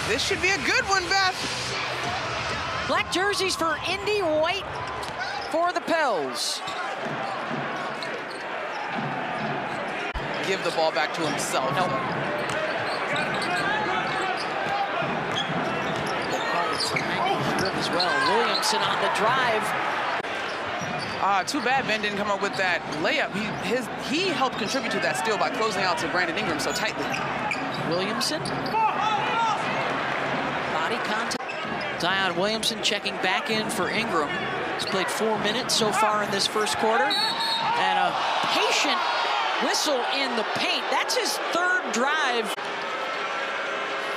This should be a good one, Beth. Black jerseys for Indy, white for the Pels. Give the ball back to himself. Nope. As well. Williamson on the drive. Too bad Ben didn't come up with that layup. He helped contribute to that steal by closing out to Brandon Ingram so tightly. Williamson. Body contact. Zion Williamson checking back in for Ingram. He's played 4 minutes so far in this first quarter. And a patient whistle in the paint. That's his third drive.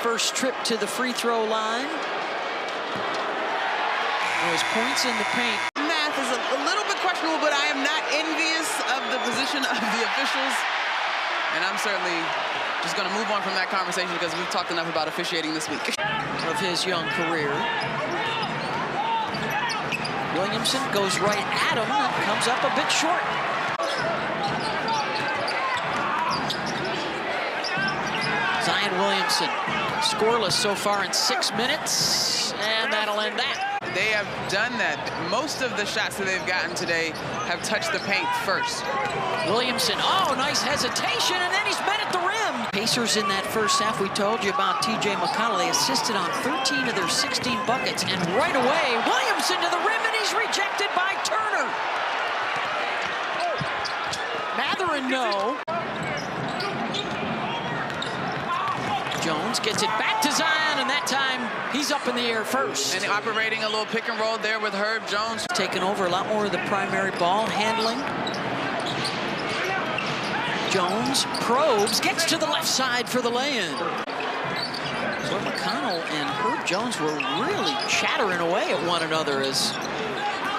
First trip to the free throw line. Those points in the paint. Math is a little bit questionable, but I am not envious of the position of the officials. And I'm certainly just going to move on from that conversation because we've talked enough about officiating this week. Of his young career. Williamson goes right at him and comes up a bit short. Zion Williamson, scoreless so far in 6 minutes, and that'll end that. They have done that. Most of the shots that they've gotten today have touched the paint first. Williamson, oh, nice hesitation, and then he's met at the rim. Pacers in that first half, we told you about TJ McConnell. They assisted on 13 of their 16 buckets, and right away, Williamson to the rim, and he's rejected by Turner. Matherin, no. Jones gets it back to Zion, and that time he's up in the air first. And operating a little pick and roll there with Herb Jones. Taking over a lot more of the primary ball handling. Jones probes, gets to the left side for the lay-in. So McConnell and Herb Jones were really chattering away at one another as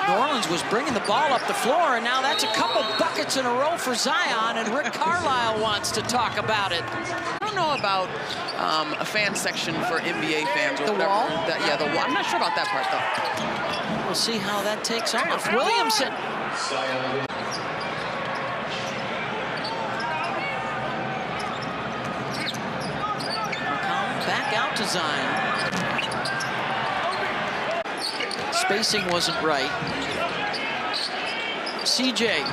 New Orleans was bringing the ball up the floor, and now that's a couple buckets in a row for Zion, and Rick Carlisle wants to talk about it. I don't know about a fan section for NBA fans. Or the whatever. wall? Yeah, the wall. I'm not sure about that part, though. We'll see how that takes off. Williamson. McConnell back out to Zion. Spacing wasn't right. CJ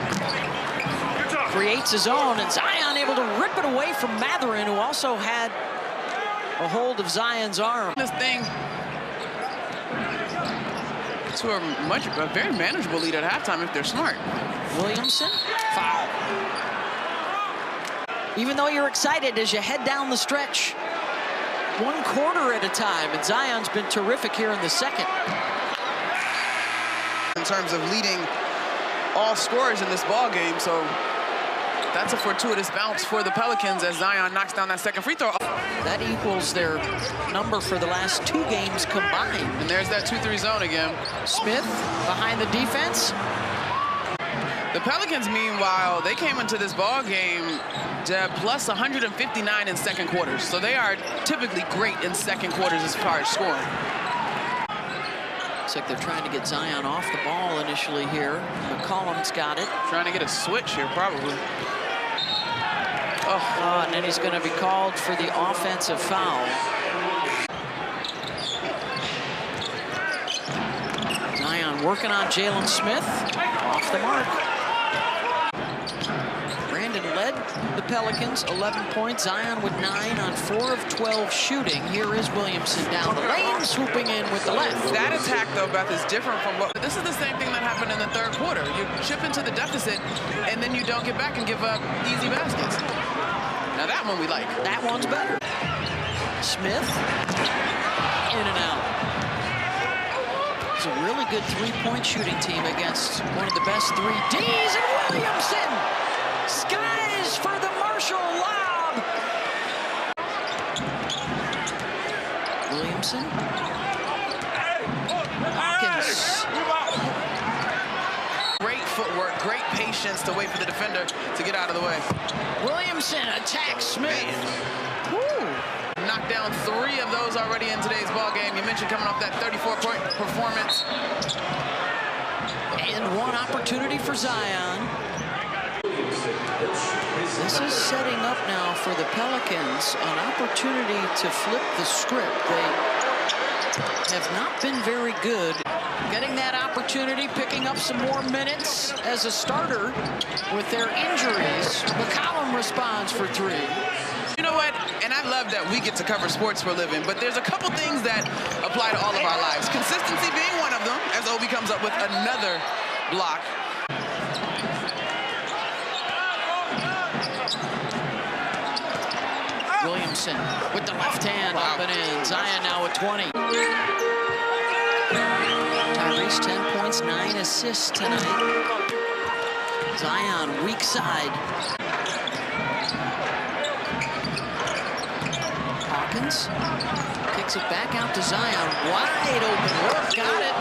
creates his own, and Zion able to rip it away from Matherin, who also had a hold of Zion's arm. This thing to a very manageable lead at halftime if they're smart. Williamson, foul. Even though you're excited as you head down the stretch, 1 quarter at a time, and Zion's been terrific here in the second. In terms of leading all scorers in this ball game, so that's a fortuitous bounce for the Pelicans as Zion knocks down that second free throw. That equals their number for the last 2 games combined. And there's that 2-3 zone again. Smith behind the defense. The Pelicans, meanwhile, they came into this ball game plus 159 in second quarters. So they are typically great in second quarters as far as scoring. Looks like they're trying to get Zion off the ball initially here. McCollum's got it. Trying to get a switch here, probably. Oh, and then he's going to be called for the offensive foul. Zion working on Jalen Smith. Off the mark. Brandon led the Pelicans, 11 points. Zion with 9 on 4 of 12 shooting. Here is Williamson down the lane, swooping in with the left. That attack, though, Beth, is different from what... This is the same thing that happened in the third quarter. You chip into the deficit, and then you don't get back and give up easy baskets. Now that one we like. That one's better. Smith, in and out. It's a really good 3-point shooting team against one of the best 3Ds, and Williamson skies for the Marshall lob. Williamson. Hawkins. Great footwork, great patience to wait for the defender to get out of the way. Williamson attacks Smith. Woo. Knocked down 3 of those already in today's ball game. You mentioned coming off that 34-point performance. And one opportunity for Zion. This is setting up now for the Pelicans an opportunity to flip the script. They have not been very good. Getting that opportunity, picking up some more minutes as a starter with their injuries. McCollum responds for 3. You know what? And I love that we get to cover sports for a living, but there's a couple things that apply to all of our lives. Consistency being one of them, as Obi comes up with another block. Williamson with the left hand up and in. Zion now with 20. Tyrese 10 points, 9 assists tonight. Zion weak side. Hawkins kicks it back out to Zion. Wide open look, got it.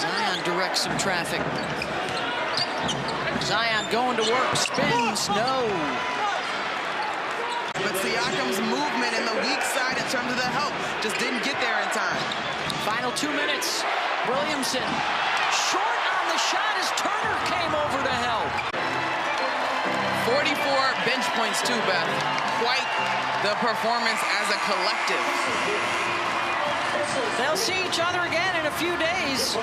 Zion directs some traffic. Zion going to work, spins, no. But Siakam's movement in the weak side in terms of the help just didn't get there in time. Final 2 minutes. Williamson short on the shot as Turner came over to help. 44 bench points too, Beth. Quite the performance as a collective. They'll see each other again in a few days.